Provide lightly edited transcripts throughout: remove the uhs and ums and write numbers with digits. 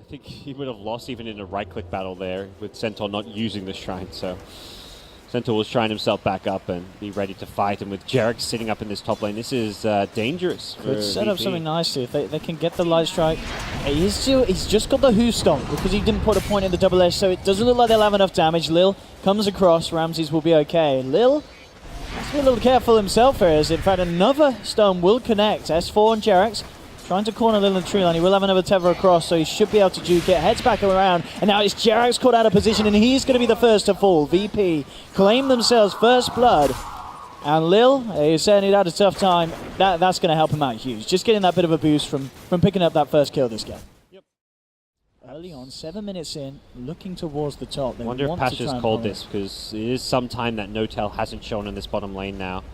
think he would have lost even in a right-click battle there with Centaur not using the Shrine, so Centaur was trying himself back up and be ready to fight, and with Jarek sitting up in this top lane, this is dangerous. Could set up something nicely if they can get the Light Strike. He's just got the Who Stomp because he didn't put a point in the double edge, so it doesn't look like they'll have enough damage. Lil comes across, Ramses will be okay. Lil has to be a little careful himself here, as in fact another stone will connect. S4 and Jarex trying to corner Lil in the tree line. He will have another tether across, so he should be able to juke it. Heads back around, and now it's Jarex caught out of position, and he's going to be the first to fall. VP claim themselves first blood. And Lil is saying he'd had a tough time. That's going to help him out huge. Just getting that bit of a boost from picking up that first kill this game. Yep. Early on, 7 minutes in, looking towards the top. I wonder if Pasha's called this, because it is some time that Notel hasn't shown in this bottom lane now.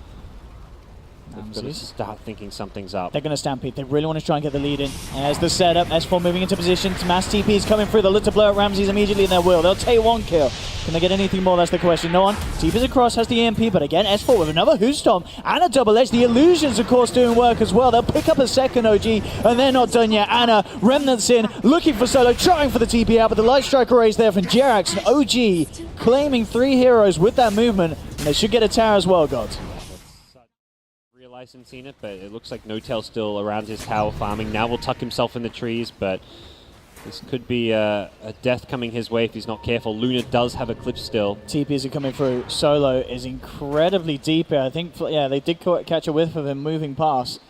They've got to start thinking something's up. They're going to stampede. They really want to try and get the lead in. As the setup, S4 moving into position. Mass TP is coming through. They'll look to blow up Ramses immediately, and they will. They'll take one kill. Can they get anything more? That's the question. No one. TP's across, has the EMP, but again, S4 with another Who Stomp and a double edge. The illusions, of course, doing work as well. They'll pick up a second OG, and they're not done yet. Ana, Remnants in, looking for solo, trying for the TP out, but the Light Strike arrays there from Jerax, and OG claiming 3 heroes with that movement, and they should get a tower as well, God. Seen it, but it looks like Notel's still around his tower farming. Now will tuck himself in the trees, but this could be a death coming his way if he's not careful. Luna does have a clip still. TPs are coming through. Solo is incredibly deep here. I think, yeah, they did catch a whiff of him moving past.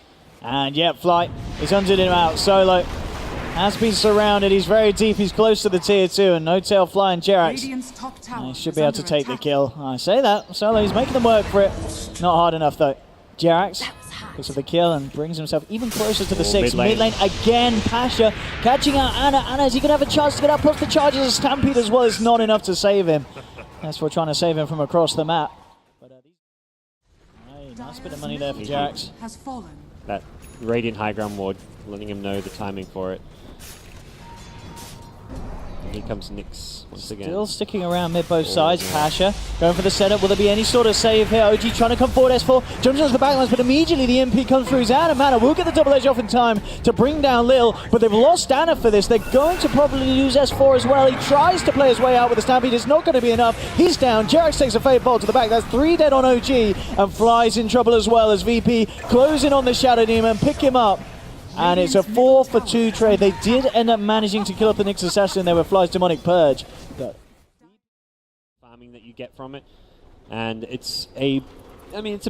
And yeah, Flight is hunted him out. Solo has been surrounded. He's very deep. He's close to the tier 2, and Notel flying Jerax. He should be able to take the kill. I say that. Solo, he's making them work for it. Not hard enough, though. Jerax goes for the kill and brings himself even closer to the 6. Mid lane again, Pasha catching out Ana. Ana, is he going to have a chance to get up? Plus the charges of Stampede as well is not enough to save him. That's for trying to save him from across the map. But, nice bit of money there for Jerax. That Radiant High Ground ward, letting him know the timing for it. Here comes Nyx once again. Still sticking around mid both sides. Pasha going for the setup. Will there be any sort of save here? OG trying to come forward. S4 jumps onto the backlines, but immediately the MP comes through. He's out of mana. Will get the double edge off in time to bring down Lil, but they've lost Ana for this. They're going to probably lose S4 as well. He tries to play his way out with the Stampede. It's not going to be enough. He's down. Jerax takes a fade bolt to the back. That's 3 dead on OG, and Fly's in trouble as well as VP closing on the Shadow Demon. Pick him up. And it's a 4-for-2 trade. They did end up managing to kill off the Nyx Assassin there with Fly's Demonic Purge. But farming that you get from it. And it's a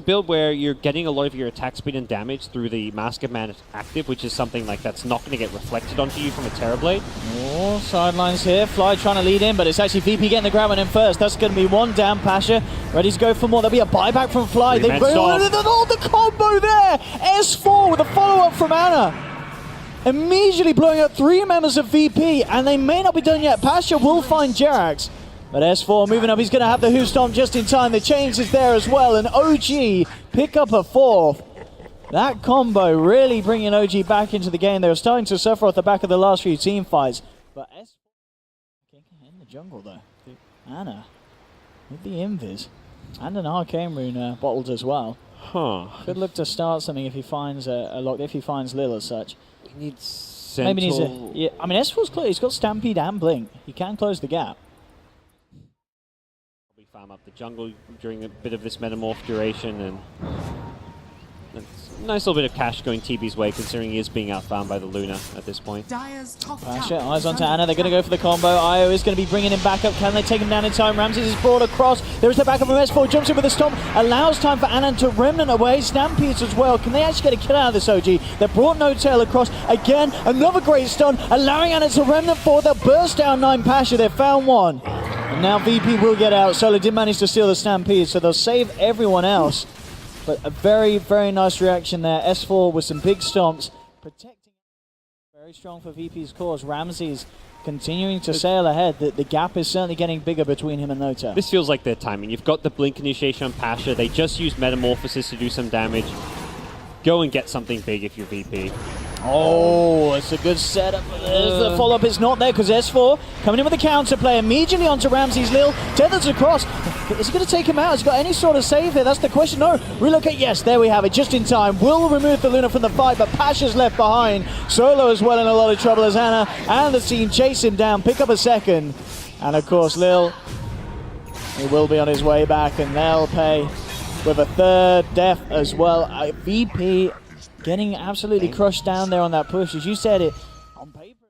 build where you're getting a lot of your attack speed and damage through the Mask of Man active, which is something like that's not going to get reflected onto you from a Terrorblade. More sidelines here. Fly trying to lead in, but it's actually VP getting the grab on him first. That's going to be one down. Pasha ready to go for more. There'll be a buyback from Fly. They bring the combo there. S4 with a follow-up from Ana. Immediately blowing up 3 members of VP, and they may not be done yet. Pasha will find Jerax. But S4 moving up, he's going to have the Who Stomp just in time. The change is there as well, and OG pick up a 4th. That combo really bringing OG back into the game. They were starting to suffer off the back of the last few team fights. But S4 in the jungle though. Ana with the invis and an Arcane Rune bottled as well. Could look to start something if he finds a lock, if he finds Lil as such. He needs Centaur. Maybe needs a, yeah, I mean, S4's clear. He's got Stampede and Blink. He can close the gap. Farm up the jungle during a bit of this metamorph duration, and a nice little bit of cash going TB's way, considering he is being outfarmed by the Luna at this point. Pasha, eyes onto Ana. They're going to go for the combo. Io is going to be bringing him back up. Can they take him down in time? Ramses is brought across. There is the backup from S4. Jumps in with a stomp. Allows time for Ana to remnant away. Stampedes as well. Can they actually get a kill out of this OG? They brought Notel across. Again, another great stun. Allowing Ana to remnant forward. They'll burst down 9 Pasha. They've found one. And now VP will get out. Solo did manage to steal the Stampede, so they'll save everyone else. But a very, very nice reaction there. S4 with some big stomps. Protecting. Very strong for VP's cause. Ramses continuing to sail ahead. The gap is certainly getting bigger between him and Notel. This feels like their timing. You've got the Blink initiation on Pasha. They just used Metamorphosis to do some damage. Go and get something big if you're VP. Oh, it's a good setup. The follow-up is not there because S4 coming in with a counter play immediately onto Ramses. Lil tethers across. Is he going to take him out? Has he got any sort of save here? That's the question. No, relocate. Yes, there we have it, just in time. Will remove the Luna from the fight, but Pasha's left behind. Solo as well in a lot of trouble as Hannah and the team chase him down, pick up a second. And of course, Lil, he will be on his way back, and they'll pay with a third death as well. VP getting absolutely crushed down there on that push. As you said, it on paper,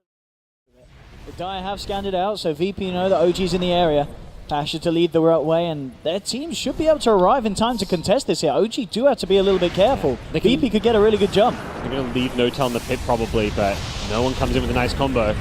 the Dire have scanned it out, so VP know that OG's in the area. Pasha to lead the way, and their team should be able to arrive in time to contest this here. OG do have to be a little bit careful. VP could get a really good jump. They're going to leave Notel in the pit probably, but no one comes in with a nice combo.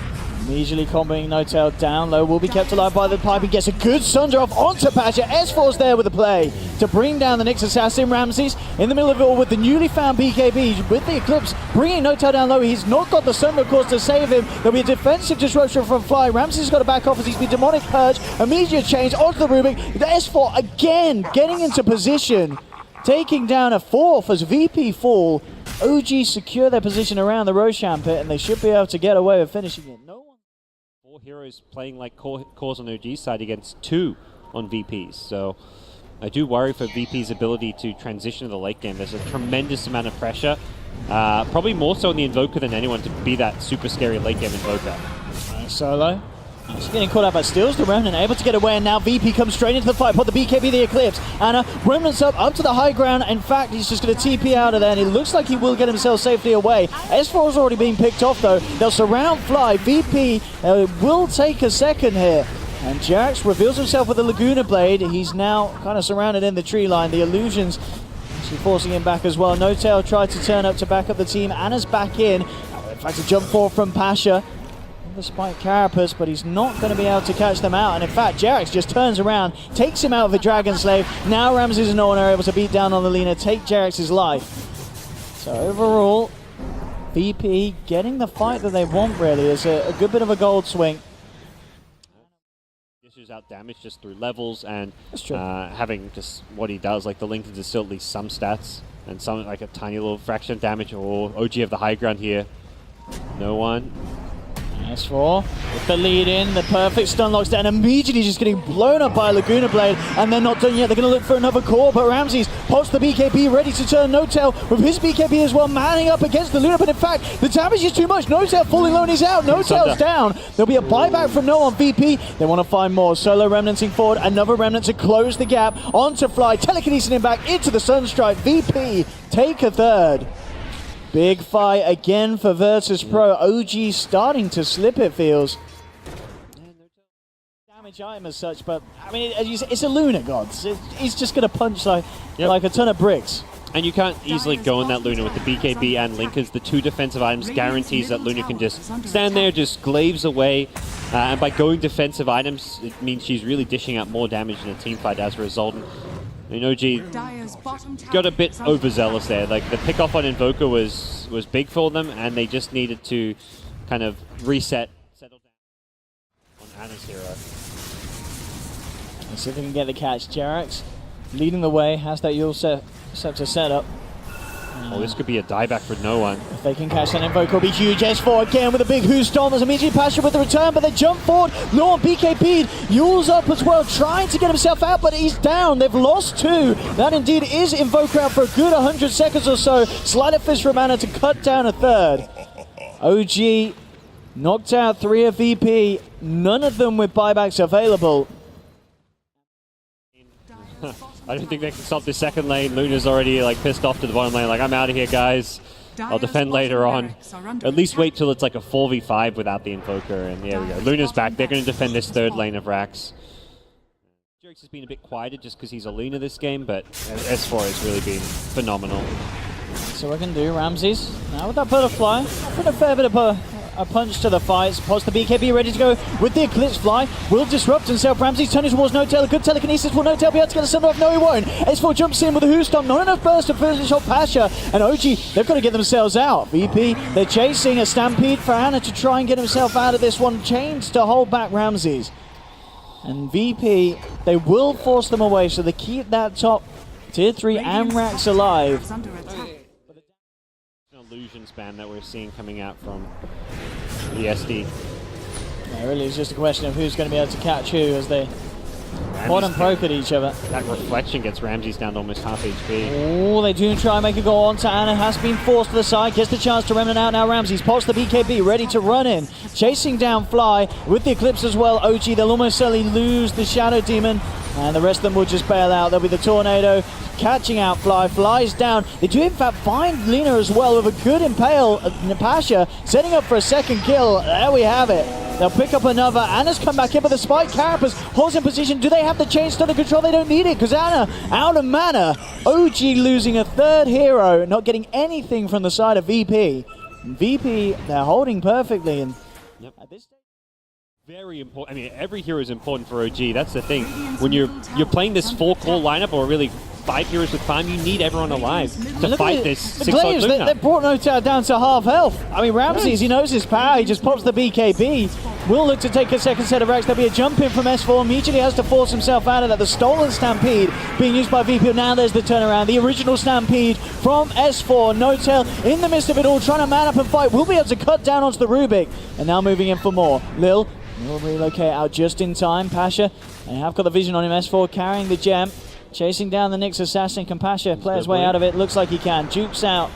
Immediately comboing Notel down low, will be kept alive by the pipe. He gets a good Sunder off onto Pasha. S4's there with the play to bring down the Nyx assassin. Ramses in the middle of it all with the newly found BKB with the Eclipse, bringing Notel down low. He's not got the Sunder, of course, to save him. There'll be a defensive disruption from Fly. Ramses got to back off as he's been demonic purge. Immediate change onto the Rubik. The S4 again getting into position, taking down a fourth as VP fall. OG secure their position around the Roshan pit, and they should be able to get away with finishing it. No one. 4 heroes playing like cores on OG's side against 2 on VP's. So I do worry for VP's ability to transition to the late game. There's a tremendous amount of pressure, probably more so on the Invoker than anyone to be that super scary late game Invoker. Solo. He's getting caught up by steals. The Remnant able to get away, and now VP comes straight into the fight. Put the BKB, the Eclipse. Anna, Remnant's up to the high ground. In fact, he's just going to TP out of there, and it looks like he will get himself safely away. S4 is already being picked off, though. They'll surround Fly. VP will take a second here. And Jax reveals himself with the Laguna Blade. He's now kind of surrounded in the tree line. The illusions actually forcing him back as well. Notel tried to turn up to back up the team. Anna's back in. In fact, a jump forward from Pasha. Despite Carapace, but he's not going to be able to catch them out. And in fact, Jax just turns around, takes him out with a Dragon Slave. Now Ramses and Nolan are able to beat down on the Lina, take Jax's life. So overall, VP getting the fight that they want, really. Is a good bit of a gold swing. Dishes out damage just through levels and having just what he does, like the Lincolns is still at least some stats and some like a tiny little fraction of damage. Or OG have the high ground here. No one. S4 with the lead in, the perfect stun locks down, immediately just getting blown up by Laguna Blade, and they're not done yet. They're going to look for another core, but Ramses pops the BKB, ready to turn Notel with his BKB as well, manning up against the Luna, but in fact, the damage is too much. Notel fully low, he's out. Notel's down. There'll be a buyback from No on VP. They want to find more. Solo Remnanting forward, another Remnant to close the gap. Onto Fly, telekinesing him back into the Sunstrike. VP take a third. Big fight again for VIRTUS.PRO. OG starting to slip, it feels. Damage item as such, but I mean, as you say, it's a Luna God. He's just going to punch like a ton of bricks. And you can't easily go in that Luna with the BKB and Linkers. The 2 defensive items guarantees that Luna can just stand there, just glaives away. And by going defensive items, it means she's really dishing out more damage in a team fight as a result. I mean, OG got a bit overzealous there. Like the pick off on Invoker was big for them, and they just needed to kind of reset, settle down on Anna's hero. Let's see if we can get the catch. Jerax leading the way, has that Yule Scepter set up. Oh, this could be a dieback for no one. If they can catch that Invoker, it'll be huge. S4 again with a big Who Storm. There's immediate Pasha with the return, but they jump forward. No, BKB'd. Yule's up as well, trying to get himself out, but he's down. They've lost 2. That indeed is Invoker out for a good 100 seconds or so. Sleight of Fist from Anna to cut down a third. OG knocked out 3 of VP. None of them with buybacks available. I don't think they can stop this second lane. Luna's already like pissed off to the bottom lane, like I'm out of here, guys. I'll defend later on. At least wait till it's like a 4v5 without the Invoker, and there we go. Luna's back. They're going to defend this third lane of Rax. Jerax has been a bit quieter just because he's a Luna this game, but S4 has really been phenomenal. So we can do Ramses. Now with that butterfly, put a fair bit of a punch to the fight. Pots the BKB ready to go with the Eclipse Fly. Will disrupt himself. Ramses turning towards Notel. A good telekinesis. Will Notel be able to get a send off? No, he won't. S4 jumps in with a Who Stomp. Not enough burst to finish off Pasha. And OG, they've got to get themselves out. VP, they're chasing a Stampede for Anna to try and get himself out of this one. Chains to hold back Ramses. And VP, they will force them away, so they keep that top tier 3 Amrax alive. Illusion spam that we're seeing coming out from the SD. Yeah, really, it's just a question of who's going to be able to catch who as they VIRTUS.PRO at each other. That reflection gets Ramses down to almost half HP. Oh, they do try and make a go on to Ana. Has been forced to the side. Gets the chance to remnant out now. Ramses pops the BKB, ready to run in. Chasing down Fly with the Eclipse as well. OG, they'll almost certainly lose the Shadow Demon. And the rest of them will just bail out. There'll be the Tornado catching out Fly. Flies down. They do in fact find Lina as well with a good impale. Pasha setting up for a second kill. There we have it. They'll pick up another. Ana's come back in, but the Spike Carapace holds in position. Do they have the chain still to control? They don't need it because Ana out of mana. OG losing a third hero, not getting anything from the side of VP. VP, they're holding perfectly. And at this stage, very important. I mean, every hero is important for OG. That's the thing. When you're playing this 4-core lineup, or really 5 heroes with farm, you need everyone alive to fight this 6-side Luna. They brought Notel down to half health. I mean, Ramses, he knows his power. He just pops the BKB. Will look to take a second set of racks. There'll be a jump in from S4. Immediately has to force himself out of that. The stolen Stampede being used by VP. Now there's the turnaround. The original Stampede from S4. Notel in the midst of it all, trying to man up and fight. Will be able to cut down onto the Rubik. And now moving in for more. Lil will relocate out just in time. Pasha, they have got the vision on him. S4 carrying the gem. Chasing down the Nyx assassin. Can Pasha play his way out of it? Looks like he can. Jukes out.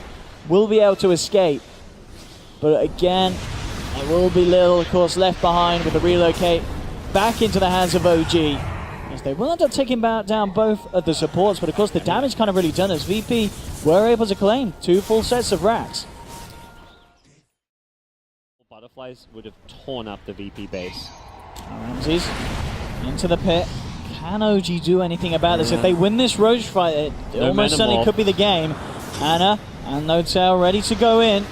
Will be able to escape. But again, it will be Lil, of course, left behind with the relocate back into the hands of OG. As they will end up taking down both of the supports, but of course the damage kind of really done as VP were able to claim 2 full sets of racks. Butterflies would have torn up the VP base. Ramses into the pit. Can OG do anything about this? If they win this Roche fight, it almost certainly could be the game. Ana and Notel ready to go in.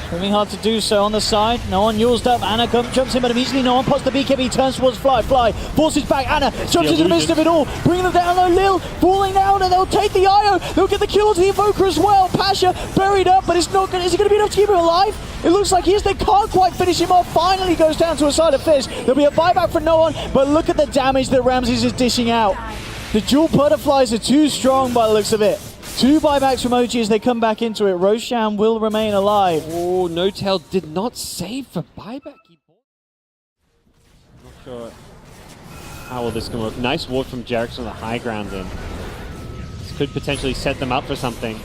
Proving hard to do so on the side. No one used up. Ana jumps in, but immediately no one pots the BKB, turns towards Fly. Fly forces back. Ana jumps into the midst of it all, bringing them down. No, Lil falling down, and they'll take the IO. They'll get the kill onto the Evoker as well. Pasha buried up, but it's not good. Is it going to be enough to keep him alive? It looks like he is. They can't quite finish him off. Finally goes down to a side of Fizz. There'll be a buyback for no one, but look at the damage that Ramses is dishing out. The dual butterflies are too strong by the looks of it. 2 buybacks from OG as they come back into it. Roshan will remain alive. Oh, Notel did not save for buyback. Not sure how will this can work. Nice ward from Jerickson on the high ground then. This could potentially set them up for something.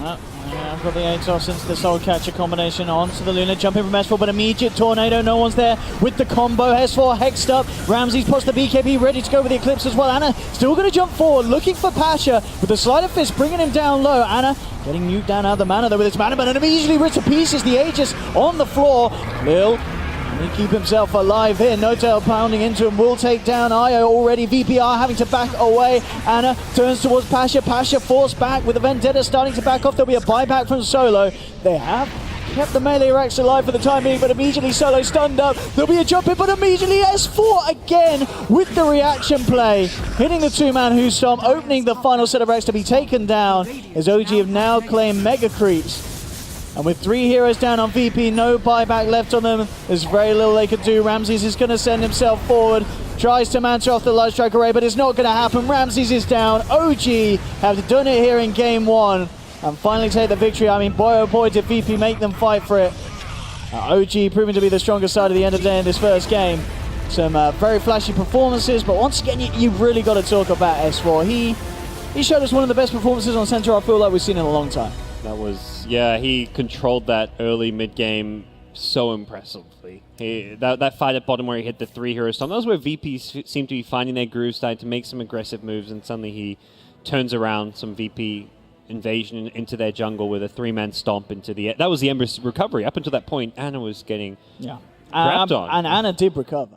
I've got the Atos into the Soul Catcher combination onto the Luna, jumping from S4, but immediate Tornado, no one's there with the combo. S4 hexed up, Ramses puts the BKB, ready to go with the Eclipse as well. Ana still going to jump forward, looking for Pasha with the Sleight of Fist, bringing him down low. Ana getting nuked down out of the mana though with its mana, but immediately ripped to pieces. The Aegis on the floor. Lil he keep himself alive here. Notel pounding into him, will take down IO already. VPR having to back away. Ana turns towards Pasha. Pasha forced back with the Vendetta starting to back off. There'll be a buyback from Solo. They have kept the melee racks alive for the time being, but immediately Solo stunned up. There'll be a jump in, but immediately S4 again with the reaction play. Hitting the 2-man Who Stomp, opening the final set of racks to be taken down as OG have now claimed Mega Creeps. And with 3 heroes down on VP, no buyback left on them, there's very little they could do. Ramses is going to send himself forward, tries to mantle off the Light Strike array, but it's not going to happen. Ramses is down. OG have done it here in game 1 and finally take the victory. I mean, boy oh boy did VP make them fight for it. OG proving to be the stronger side at the end of the day in this first game. Some very flashy performances, but once again, you've really got to talk about S4. He showed us one of the best performances on Center, I feel like we've seen in a long time. That was, yeah, he controlled that early mid-game so impressively. That fight at bottom where he hit the 3 hero stomp, that was where VP seemed to be finding their groove, starting to make some aggressive moves, and suddenly he turns around some VP invasion into their jungle with a 3-man stomp into the... That was the Ember's recovery. Up until that point, Ana was getting grabbed on. And Ana did recover.